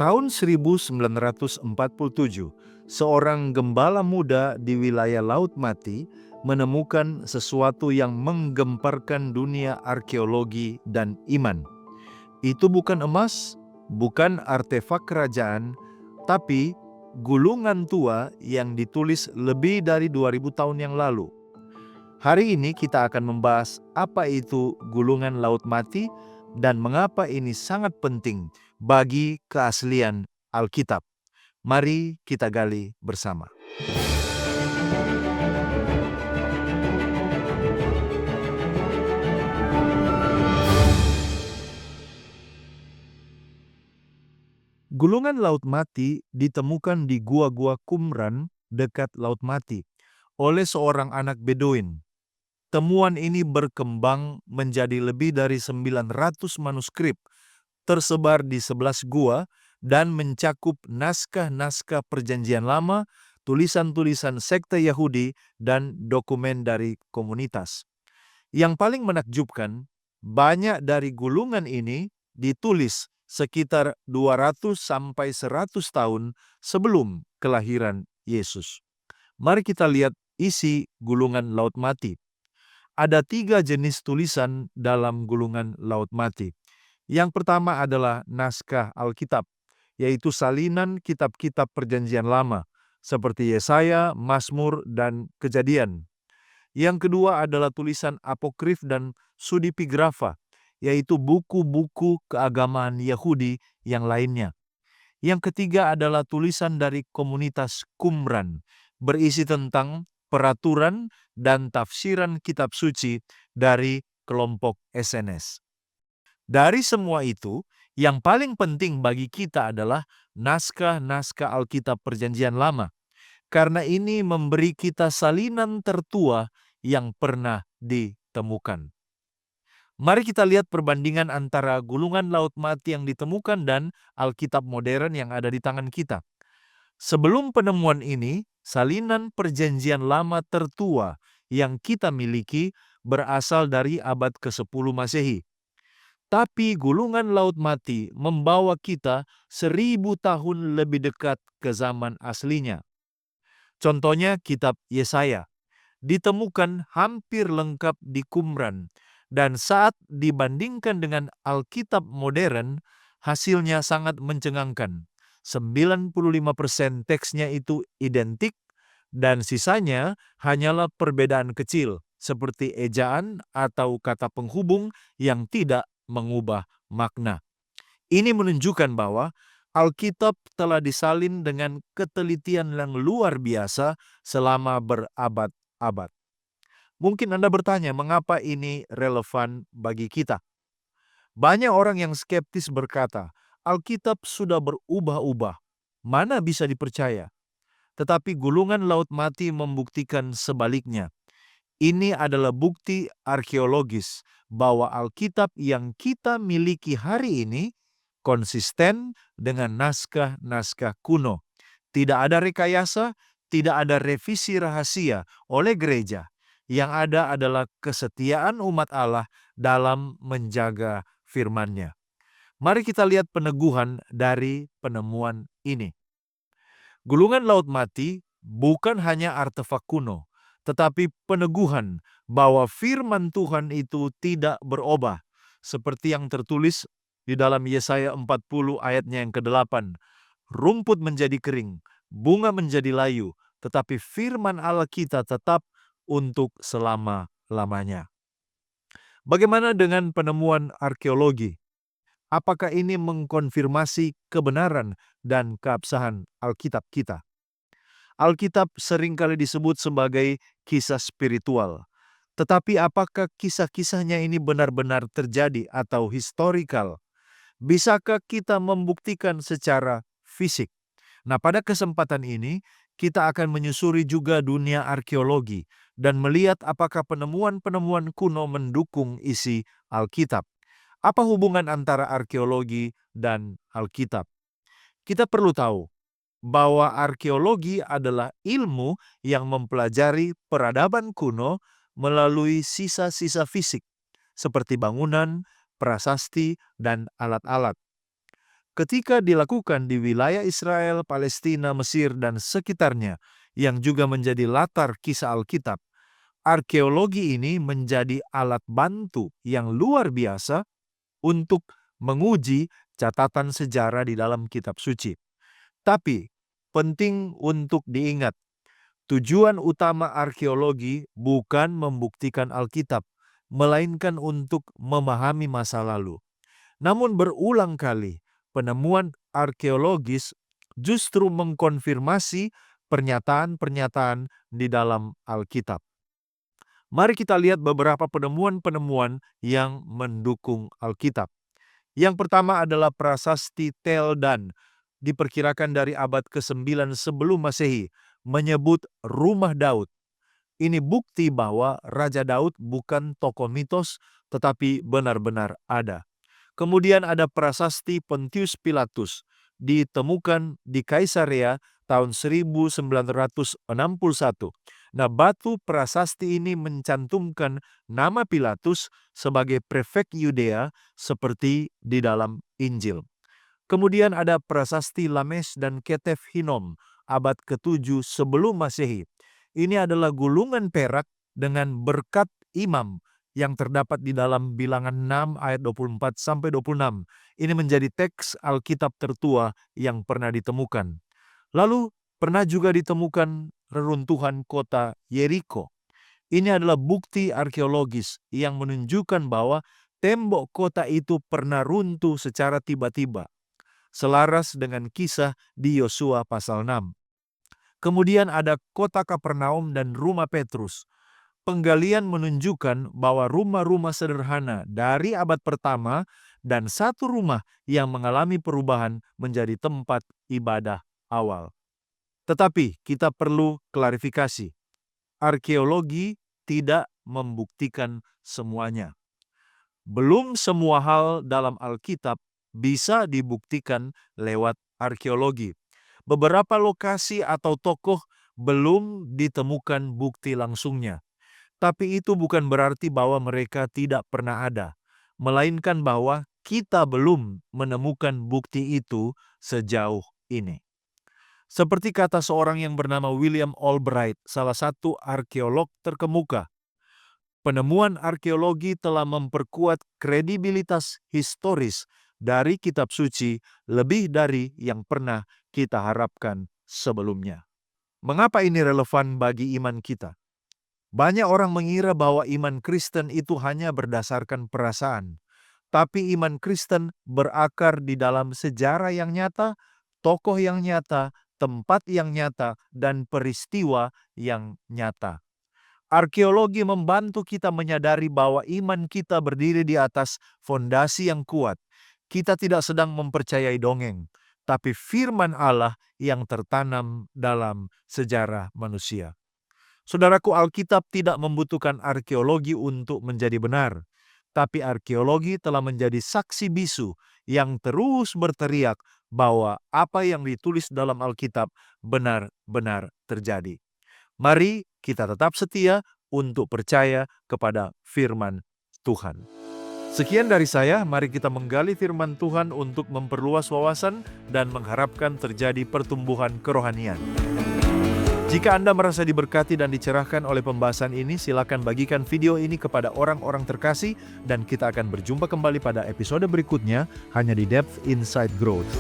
Tahun 1947, seorang gembala muda di wilayah Laut Mati menemukan sesuatu yang menggemparkan dunia arkeologi dan iman. Itu bukan emas, bukan artefak kerajaan, tapi gulungan tua yang ditulis lebih dari 2000 tahun yang lalu. Hari ini kita akan membahas apa itu gulungan Laut Mati dan mengapa ini sangat penting bagi keaslian Alkitab. Mari kita gali bersama. Gulungan Laut Mati ditemukan di gua-gua Qumran dekat Laut Mati oleh seorang anak Beduin. Temuan ini berkembang menjadi lebih dari 900 manuskrip tersebar di 11 gua dan mencakup naskah-naskah Perjanjian Lama, tulisan-tulisan sekte Yahudi, dan dokumen dari komunitas. Yang paling menakjubkan, banyak dari gulungan ini ditulis sekitar 200 sampai 100 tahun sebelum kelahiran Yesus. Mari kita lihat isi gulungan Laut Mati. Ada 3 jenis tulisan dalam gulungan Laut Mati. Yang pertama adalah naskah Alkitab, yaitu salinan kitab-kitab Perjanjian Lama, seperti Yesaya, Mazmur, dan Kejadian. Yang kedua adalah tulisan apokrif dan pseudepigrafa, yaitu buku-buku keagamaan Yahudi yang lainnya. Yang ketiga adalah tulisan dari komunitas Qumran, berisi tentang peraturan dan tafsiran kitab suci dari kelompok SNS. Dari semua itu, yang paling penting bagi kita adalah naskah-naskah Alkitab Perjanjian Lama, karena ini memberi kita salinan tertua yang pernah ditemukan. Mari kita lihat perbandingan antara gulungan Laut Mati yang ditemukan dan Alkitab modern yang ada di tangan kita. Sebelum penemuan ini, salinan Perjanjian Lama tertua yang kita miliki berasal dari abad ke-10 Masehi. Tapi gulungan Laut Mati membawa kita 1000 tahun lebih dekat ke zaman aslinya. Contohnya kitab Yesaya, ditemukan hampir lengkap di Qumran, dan saat dibandingkan dengan Alkitab modern, hasilnya sangat mencengangkan. 95% teksnya itu identik, dan sisanya hanyalah perbedaan kecil, seperti ejaan atau kata penghubung yang tidak mengubah makna. Ini menunjukkan bahwa Alkitab telah disalin dengan ketelitian yang luar biasa selama berabad-abad. Mungkin Anda bertanya, mengapa ini relevan bagi kita? Banyak orang yang skeptis berkata, Alkitab sudah berubah-ubah. Mana bisa dipercaya? Tetapi gulungan Laut Mati membuktikan sebaliknya. Ini adalah bukti arkeologis bahwa Alkitab yang kita miliki hari ini konsisten dengan naskah-naskah kuno. Tidak ada rekayasa, tidak ada revisi rahasia oleh gereja. Yang ada adalah kesetiaan umat Allah dalam menjaga firman-Nya. Mari kita lihat peneguhan dari penemuan ini. Gulungan Laut Mati bukan hanya artefak kuno, tetapi peneguhan bahwa firman Tuhan itu tidak berubah, seperti yang tertulis di dalam Yesaya 40 ayatnya yang ke-8. Rumput menjadi kering, bunga menjadi layu, tetapi firman Allah kita tetap untuk selama-lamanya. Bagaimana dengan penemuan arkeologi? Apakah ini mengkonfirmasi kebenaran dan keabsahan Alkitab kita? Alkitab seringkali disebut sebagai kisah spiritual. Tetapi apakah kisah-kisahnya ini benar-benar terjadi atau historikal? Bisakah kita membuktikan secara fisik? Nah, pada kesempatan ini, kita akan menyusuri juga dunia arkeologi dan melihat apakah penemuan-penemuan kuno mendukung isi Alkitab. Apa hubungan antara arkeologi dan Alkitab? Kita perlu tahu bahwa arkeologi adalah ilmu yang mempelajari peradaban kuno melalui sisa-sisa fisik, seperti bangunan, prasasti, dan alat-alat. ketika dilakukan di wilayah Israel, Palestina, Mesir, dan sekitarnya, yang juga menjadi latar kisah Alkitab, arkeologi ini menjadi alat bantu yang luar biasa untuk menguji catatan sejarah di dalam kitab suci. Tapi, penting untuk diingat, tujuan utama arkeologi bukan membuktikan Alkitab, melainkan untuk memahami masa lalu. Namun berulang kali, penemuan arkeologis justru mengkonfirmasi pernyataan-pernyataan di dalam Alkitab. Mari kita lihat beberapa penemuan-penemuan yang mendukung Alkitab. Yang pertama adalah prasasti Tel Dan, diperkirakan dari abad ke-9 sebelum Masehi, menyebut rumah Daud. Ini bukti bahwa Raja Daud bukan tokoh mitos, tetapi benar-benar ada. Kemudian ada prasasti Pontius Pilatus, ditemukan di Kaisarea tahun 1961. Nah, batu prasasti ini mencantumkan nama Pilatus sebagai prefek Yudea seperti di dalam Injil. Kemudian ada prasasti Lames dan Ketef Hinom, abad ke-7 sebelum Masehi. Ini adalah gulungan perak dengan berkat imam yang terdapat di dalam Bilangan 6 ayat 24-26. Ini menjadi teks Alkitab tertua yang pernah ditemukan. Lalu pernah juga ditemukan reruntuhan kota Yeriko. Ini adalah bukti arkeologis yang menunjukkan bahwa tembok kota itu pernah runtuh secara tiba-tiba, selaras dengan kisah di Yosua pasal 6. Kemudian ada kota Kapernaum dan rumah Petrus. Penggalian menunjukkan bahwa rumah-rumah sederhana dari abad pertama dan satu rumah yang mengalami perubahan menjadi tempat ibadah awal. Tetapi kita perlu klarifikasi. Arkeologi tidak membuktikan semuanya. Belum semua hal dalam Alkitab bisa dibuktikan lewat arkeologi. Beberapa lokasi atau tokoh belum ditemukan bukti langsungnya. Tapi itu bukan berarti bahwa mereka tidak pernah ada, melainkan bahwa kita belum menemukan bukti itu sejauh ini. Seperti kata seorang yang bernama William Albright, salah satu arkeolog terkemuka, penemuan arkeologi telah memperkuat kredibilitas historis dari kitab suci lebih dari yang pernah kita harapkan sebelumnya. Mengapa ini relevan bagi iman kita? Banyak orang mengira bahwa iman Kristen itu hanya berdasarkan perasaan. Tapi iman Kristen berakar di dalam sejarah yang nyata, tokoh yang nyata, tempat yang nyata, dan peristiwa yang nyata. Arkeologi membantu kita menyadari bahwa iman kita berdiri di atas fondasi yang kuat. Kita tidak sedang mempercayai dongeng, tapi firman Allah yang tertanam dalam sejarah manusia. Saudaraku, Alkitab tidak membutuhkan arkeologi untuk menjadi benar, tapi arkeologi telah menjadi saksi bisu yang terus berteriak bahwa apa yang ditulis dalam Alkitab benar-benar terjadi. Mari kita tetap setia untuk percaya kepada firman Tuhan. Sekian dari saya, mari kita menggali firman Tuhan untuk memperluas wawasan dan mengharapkan terjadi pertumbuhan kerohanian. Jika Anda merasa diberkati dan dicerahkan oleh pembahasan ini, silakan bagikan video ini kepada orang-orang terkasih dan kita akan berjumpa kembali pada episode berikutnya hanya di Depth Inside Growth.